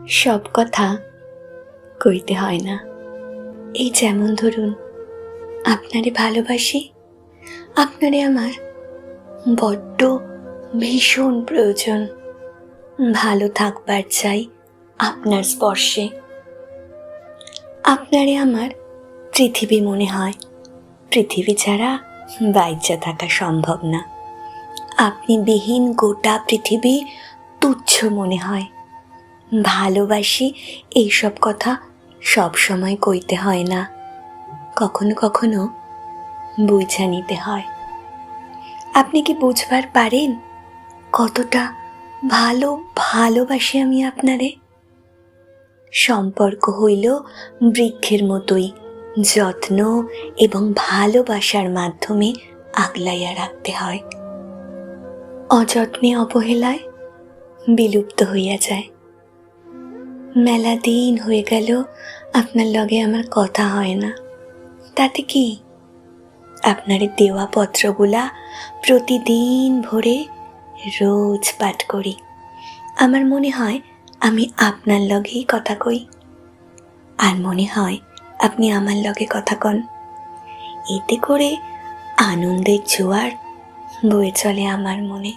সব কথা কইতে হয় না। এই যেমন ধরুন, আপনারে ভালোবাসি, আপনারে আমার বড্ড ভীষণ প্রয়োজন। ভালো থাকবার চাই আপনার স্পর্শে। আপনারে আমার পৃথিবী মনে হয়, পৃথিবী ছাড়া বাইচা থাকা সম্ভব না। আপনি বিহীন গোটা পৃথিবী তুচ্ছ মনে হয়। ভালোবাসি এইসব কথা সব সময় কইতে হয় না, কখনো কখনো বুঝা নিতে হয়। আপনি কি বুঝবার পারেন কতটা ভালোবাসি আমি আপনারে? সম্পর্ক হইল বৃক্ষের মতোই, যত্ন এবং ভালোবাসার মাধ্যমে আগলাইয়া রাখতে হয়। অযত্নে অবহেলায় বিলুপ্ত হইয়া যায়। মেলা দিন হয়ে গেল আপনার লগে আমার কথা হয় না, তাতে কি? আপনারে দেওয়া পত্রগুলা প্রতিদিন ভোরে রোজ পাঠ করি। আমার মনে হয় আমি আপনার লগেই কথা কই, আর মনে হয় আপনি আমার লগে কথা কন। এতে করে আনন্দের জোয়ার বয়ে চলে আমার মনে।